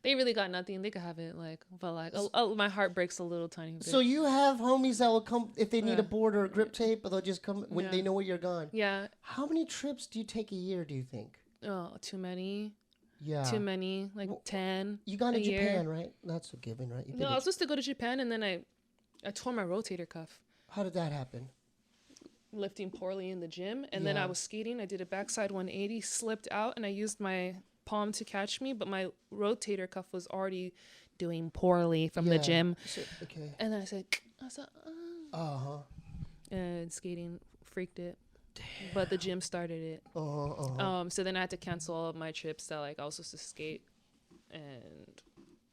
they really got nothing. They could have it, but my heart breaks a little tiny bit. So you have homies that will come if they need a board or a grip tape, but they'll just come when they know where you're gone. Yeah. How many trips do you take a year? Do you think? Oh, too many. Yeah. Too many, 10. You gone to Japan, right? That's a given, right? No, I was supposed to go to Japan, and then I tore my rotator cuff. How did that happen? Lifting poorly in the gym, and then I was skating. I did a backside 180, slipped out, and I used my palm to catch me, but my rotator cuff was already doing poorly from the gym. So, okay. And then I said, and skating freaked it. Damn. But the gym started it. So then I had to cancel all of my trips that I was supposed to skate, and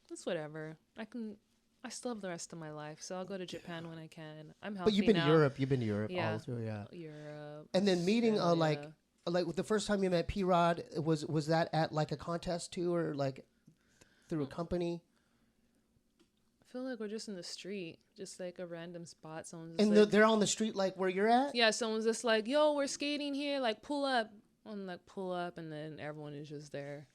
it's whatever. I still have the rest of my life, so I'll go to Japan when I can. I'm healthy. But you've been now. to Europe. You've been to Europe Yeah. all through, Europe. And then meeting like the first time you met P-Rod, was that at like a contest too, or like through a company? I feel like we're just in the street, just like a random spot. Someone's and they're on the street like where you're at? Yeah, someone's just like, yo, we're skating here, like pull up. I'm like, pull up, and then everyone is just there.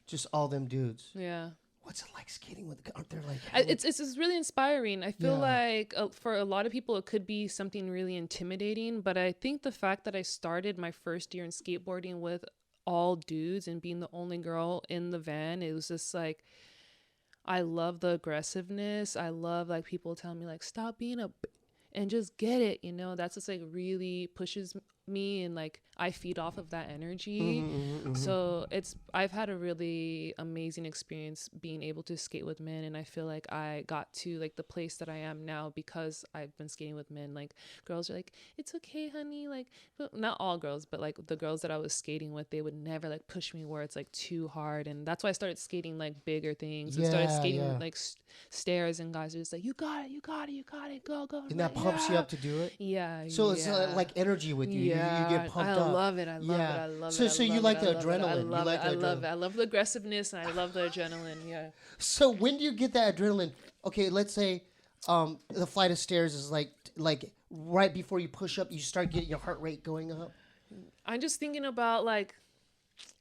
Just all them dudes. Yeah. What's it like skating with? Aren't there like? It's really inspiring. I feel like for a lot of people it could be something really intimidating, but I think the fact that I started my first year in skateboarding with all dudes and being the only girl in the van, it was just like, I love the aggressiveness. I love people telling me stop being and just get it. That's just really pushes me, and I feed off of that energy. So I've had a really amazing experience being able to skate with men, and I feel like I got to the place that I am now because I've been skating with men. Girls are like, it's okay, honey, not all girls, but the girls that I was skating with, they would never push me where it's too hard. And that's why I started skating bigger things and started skating stairs, and guys are just you got it, go. And that pumps you up to do it? So it's like energy with you. You get pumped up. I love it. I love it. So you like the adrenaline. I love the aggressiveness, and I love the adrenaline. Yeah. So when do you get that adrenaline? Okay, let's say the flight of stairs is like right before you push up, you start getting your heart rate going up. I'm just thinking about I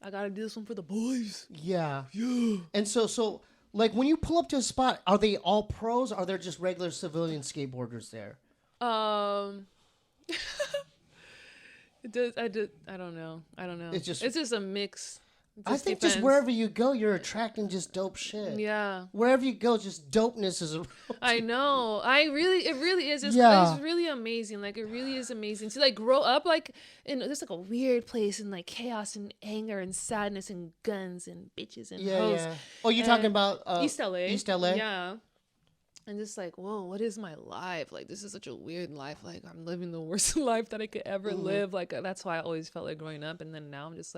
gotta do this one for the boys. Yeah. And so when you pull up to a spot, are they all pros? Or are there just regular civilian skateboarders there? I don't know. It's just a mix. I think just wherever you go, you're attracting just dope shit. Yeah. Wherever you go, just dopeness is around. I know. It really is. It's really amazing. It really is amazing to grow up in this a weird place and chaos and anger and sadness and guns and bitches and hoes. Yeah. Oh, you're talking about East LA. East LA. Yeah. And just whoa, what is my life? This is such a weird life. I'm living the worst life that I could ever live. That's why I always felt growing up. And then now I'm just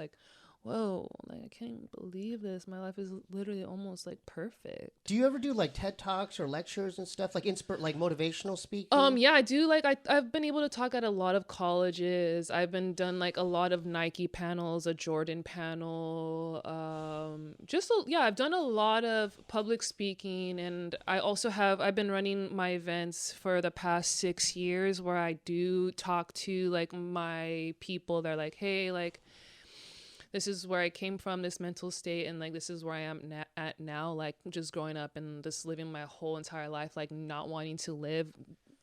whoa, I can't even believe this. My life is literally almost perfect. Do you ever do TED Talks or lectures and stuff motivational speaking? Yeah, I do. I've been able to talk at a lot of colleges. I've been done a lot of Nike panels, a Jordan panel. I've done a lot of public speaking, and I've been running my events for the past 6 years where I do talk to my people. They're hey, this is where I came from, this mental state, and like this is where I am at now, like just growing up and just living my whole entire life, like not wanting to live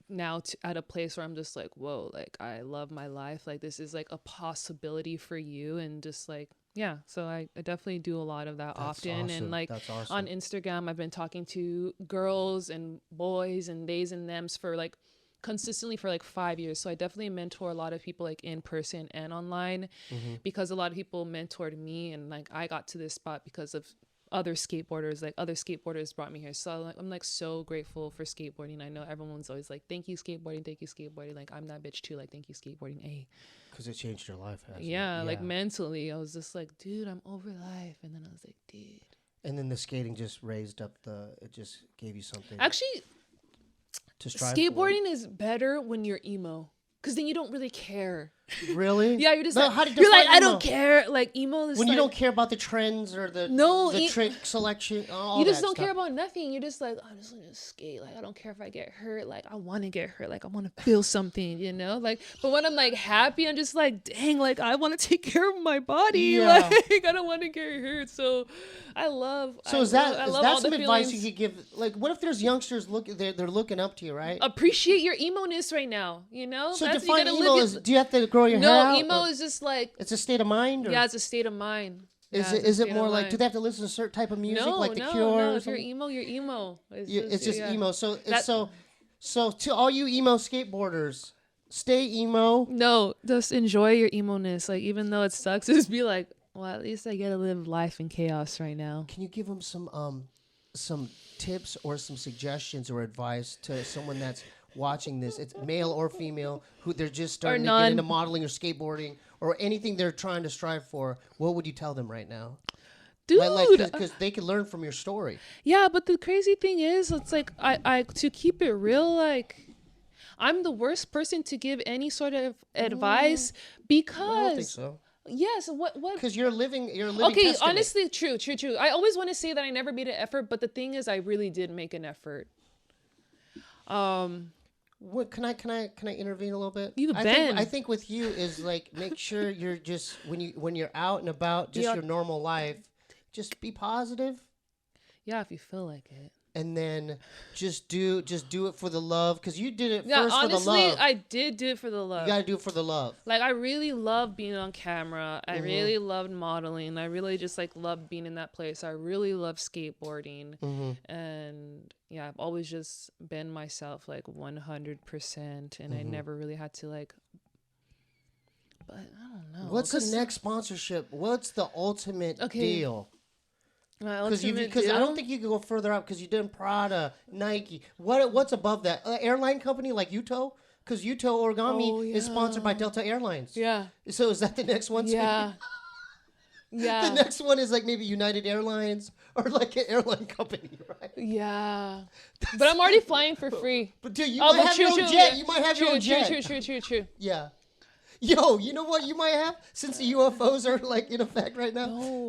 now at a place where I'm just like, whoa, like I love my life, like this is like a possibility for you, and just like, yeah. So I definitely do a lot of that often. And like on Instagram, I've been talking to girls and boys and theys and thems for like consistently for like 5 years. So I definitely mentor a lot of people like in person and online, because a lot of people mentored me, and like I got to this spot because of other skateboarders. Like other skateboarders brought me here. So I'm like so grateful for skateboarding. I know everyone's always like, thank you skateboarding, thank you skateboarding. Like I'm that bitch too, like thank you skateboarding. Hey, because it changed your life. Yeah, like mentally I was just like, dude, I'm over life. And then I was like, dude. And then the skating just raised up it just gave you something. Actually, to strive skateboarding is better when you're emo, because then you don't really care. Really? Yeah, you're just like, you're like, I don't care. Like emo is when like, you don't care about the trends or the trick selection. You just don't care about nothing. You're just like, I'm just gonna skate. Like I don't care if I get hurt. Like I want to get hurt. Like I want to feel something, you know. Like, but when I'm like happy, I'm just like, dang, like I want to take care of my body. Yeah. Like I don't want to get hurt. So I love. So is that some advice you could give? Like, what if there's youngsters they're looking up to you, right? Appreciate your emo-ness right now. You know. So define emo is. Do you have to grow your hair out? No, emo is just like, it's a state of mind. Or? Yeah, it's a state of mind. Is it more like, do they have to listen to a certain type of music, like The Cure? No, if you're emo, you're emo. It's just emo. So to all you emo skateboarders, stay emo. No, just enjoy your emo-ness. Like even though it sucks, just be like, well, at least I get to live life in chaos right now. Can you give them some tips or some suggestions or advice to someone that's watching this? It's male or female, who they're just starting to get into modeling or skateboarding or anything they're trying to strive for. What would you tell them right now? Dude, because they can learn from your story. Yeah, but the crazy thing is, it's like I to keep it real, like I'm the worst person to give any sort of advice, because I don't think so. Yes, what? Because you're living. Okay, testament. Honestly, true. I always want to say that I never made an effort, but the thing is, I really did make an effort. What can I intervene a little bit? I think with you is like, make sure you're just when you're out and about, just your normal life, just be positive. Yeah, if you feel like it. And then just do it for the love, because you did it first honestly, for the love. I did do it for the love. You gotta do it for the love. Like I really love being on camera. I really loved modeling. I really just like loved being in that place. I really love skateboarding, and yeah, I've always just been myself, like 100%, and I never really had to like. But I don't know. What's the next sponsorship? What's the ultimate deal? Because I don't think you can go further up, because you did Prada, Nike. What's above that? Airline company like Uto? Because Uto Origami is sponsored by Delta Airlines. Yeah. So is that the next one? Yeah. Yeah. The next one is like maybe United Airlines or like an airline company, right? Yeah. But I'm already flying for free. But dude, you might have your own jet. Yeah. You might have your own jet. True. Yeah. Yo, you know what you might have? Since the UFOs are like in effect right now,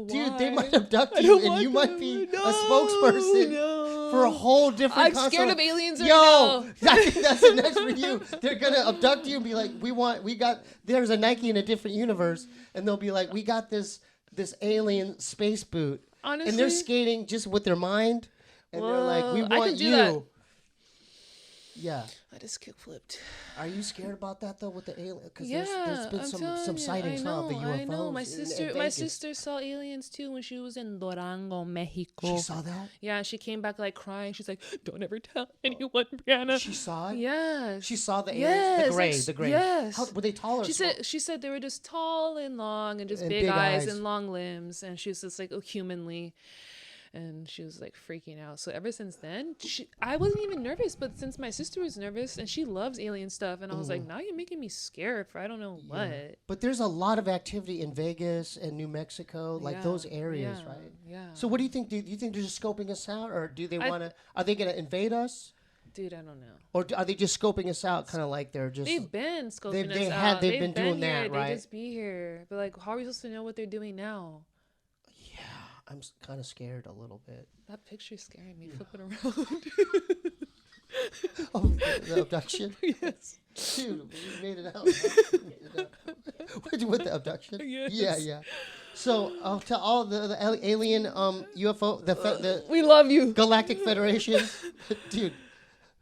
dude, they might abduct you, and you might be a spokesperson for a whole different. I'm scared of aliens right now. I think that's the next for you. They're gonna abduct you and be like, there's a Nike in a different universe, and they'll be like, we got this alien space boot. Honestly, and they're skating just with their mind, and they're like, we want you. That. Yeah. I just kickflipped. Are you scared about that though with the alien? Because there's been some sightings of the UFOs. I know. My sister saw aliens too when she was in Durango, Mexico. She saw that? Yeah, she came back like crying. She's like, "Don't ever tell anyone, Briana." She saw it? Yeah. She saw the aliens? The gray. Yes. How, were they tall or small? She said they were just tall and long and just big eyes and long limbs, and she was just like humanly. And she was like freaking out. So ever since then, I wasn't even nervous. But since my sister was nervous and she loves alien stuff, and I was like, now you're making me scared for I don't know what. But there's a lot of activity in Vegas and New Mexico, like those areas, right? Yeah. So what do you think? Do you think they're just scoping us out, or do they want to? Are they going to invade us? Dude, I don't know. Or are they just scoping us out, kind of like they're just? They've been scoping us out. They've been doing that, right? They just be here. But like, how are we supposed to know what they're doing now? I'm kind of scared a little bit. That picture's scaring me. Flipping around. Oh, the abduction? Yes. Dude, we made it out. With the abduction? Yes. Yeah. So to all the alien UFO the We love you. Galactic Federation, dude.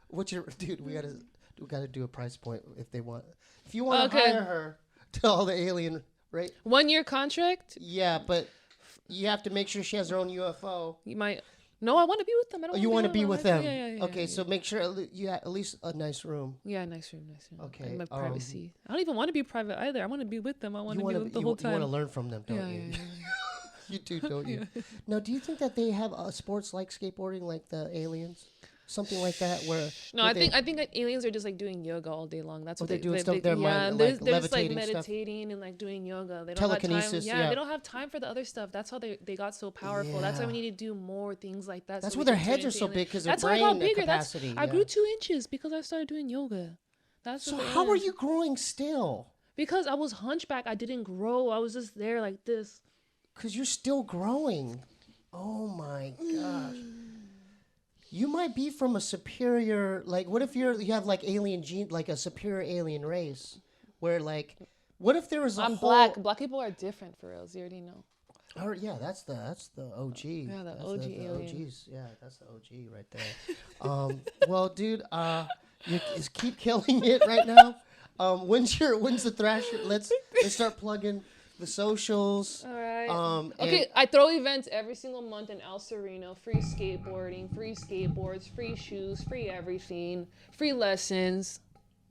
We gotta do a price point if they want. If you want to hire her to all the alien, right? 1 year contract. Yeah, but you have to make sure she has her own UFO. You might. No, I want to be with them. I don't. You want to be with them? Yeah. Okay, so make sure you have at least a nice room. Yeah, nice room. Okay, And my privacy. I don't even want to be private either. I want to be with them. I want to be with them the whole time. You want to learn from them, don't you? You do, don't you? Now, do you think that they have sports like skateboarding, like the aliens? Something like that, where I think aliens are just like doing yoga all day long. That's what they're doing. They're just like meditating and like doing yoga. They don't telekinesis. Have time. They don't have time for the other stuff. That's how they got so powerful. That's why we need to do more things like that. That's why their heads are so big because their brain capacity. I grew 2 inches because I started doing yoga. So how are you growing still? Because I was hunchback. I didn't grow. I was just there like this. Because you're still growing. Oh my gosh. You might be from a superior, like, what if you have like alien gene, like a superior alien race, where like, what if there was a I'm whole... black. Black people are different for reals. You already know. Oh yeah, that's the OG. Yeah, the OG alien. OGs. Yeah, that's the OG right there. Well, dude, you just keep killing it right now. When's the Thrasher? Let's start plugging the socials. All right. Okay, I throw events every single month in El Sereno. Free skateboarding, free skateboards, free shoes, free everything, free lessons.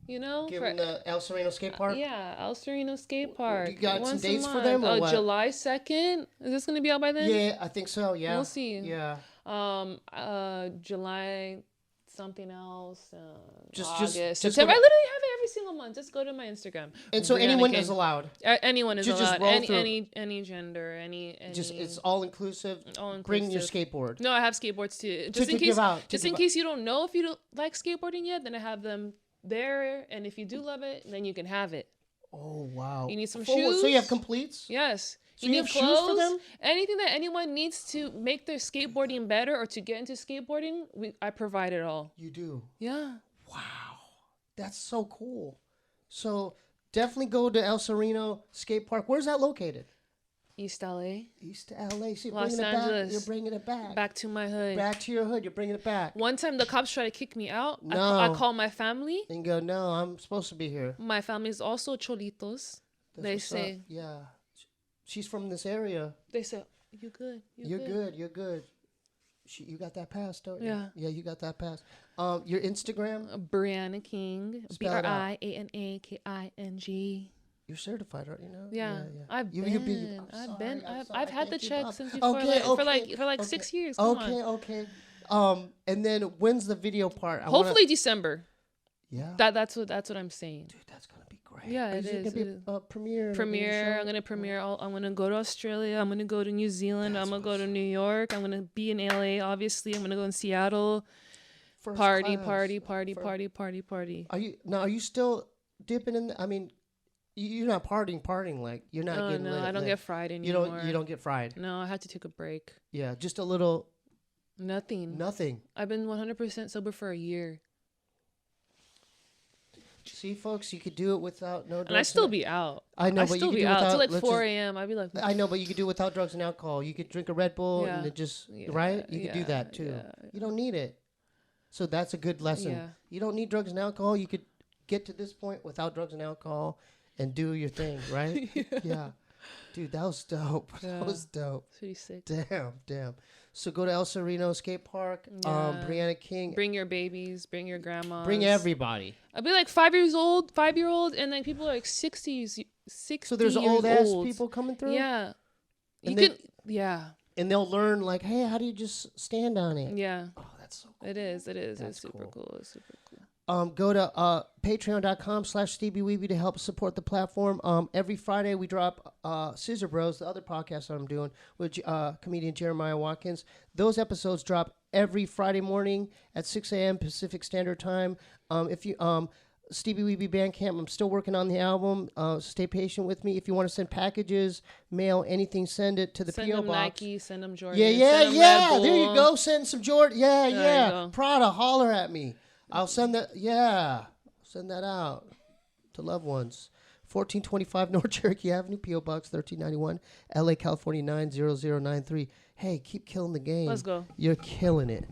You know, give them the El Sereno Skate Park. Yeah, El Sereno Skate Park. You got some dates for them? Or what? July 2nd. Is this gonna be out by then? Yeah, I think so. Yeah, we'll see. Yeah. July something else. Just September. I literally have it every single month. Just go to my Instagram. And so anyone is allowed. Anyone is allowed. Just any gender. Any. Just it's all inclusive. Bring your skateboard. No, I have skateboards too. Just in case you don't know if you don't like skateboarding yet, then I have them there. And if you do love it, then you can have it. Oh wow! You need some shoes. So you have completes. Yes. So you have clothes, shoes for them? Anything that anyone needs to make their skateboarding better or to get into skateboarding, I provide it all. You do? Yeah. Wow. That's so cool. So definitely go to El Sereno Skate Park. Where's that located? East LA. East LA. So Los Angeles. You're bringing it back. Back to my hood. Back to your hood. You're bringing it back. One time the cops tried to kick me out. No. I call my family. And go, no, I'm supposed to be here. My family is also cholitos. They say. Yeah. She's from this area. They say, "You good? You're good. You're good." You got that pass, don't you? Yeah. Yeah, you got that pass. Your Instagram? Briana King. BrianaKing. You're certified, right? You know? Yeah. I've been. I've had the check since before. For like 6 years. Come on. Okay. And then when's the video part? Hopefully December. Yeah. That's what I'm saying. Dude, that's gonna be great. Yeah, it is. Gonna be a premiere. I'm gonna premiere. I'm gonna go to Australia. I'm gonna go to New Zealand. I'm gonna go to New York. I'm gonna be in LA. Obviously, I'm gonna go in Seattle. Party. Are you still dipping in? I mean, you're not partying. Like you're not getting. No, lit, I don't get fried anymore. You don't get fried. No, I had to take a break. Yeah, just a little. Nothing. I've been 100% sober for a year. See, folks, you could do it without no drugs. And I still be out. I know, but you could do it without... till like 4 a.m. I'd be like... I know, but you could do it without drugs and alcohol. You could drink a Red Bull and it just... right? You could do that, too. Yeah. You don't need it. So that's a good lesson. Yeah. You don't need drugs and alcohol. You could get to this point without drugs and alcohol and do your thing, right? Yeah. Dude, that was dope. Yeah. That was dope. Pretty sick. Damn. So go to El Sereno Skate Park. Yeah. Briana King. Bring your babies. Bring your grandmas. Bring everybody. I'll be like 5-year-old, and then people are like 60s. So there's old ass people coming through. Yeah. Yeah. And they'll learn like, hey, how do you just stand on it? Yeah. Oh, that's so cool. It is. That's it's super cool. It's super cool. Go to patreon.com/SteebeeWeebee to help support the platform. Every Friday we drop Scissor Bros, the other podcast that I'm doing with comedian Jeremiah Watkins. Those episodes drop every Friday morning at 6 a.m. Pacific Standard Time. If you Steebee Weebee Bandcamp, I'm still working on the album. Stay patient with me. If you want to send packages, mail, anything, send it to the P.O. Send them box. Nike, send them Jordan. Yeah. There you go. Send some Jordan. Yeah. Prada, holler at me. I'll send that. Yeah. Send that out to loved ones. 1425 North Cherokee Avenue, P.O. Box 1391, LA, California 90093. Hey, keep killing the game. Let's go. You're killing it.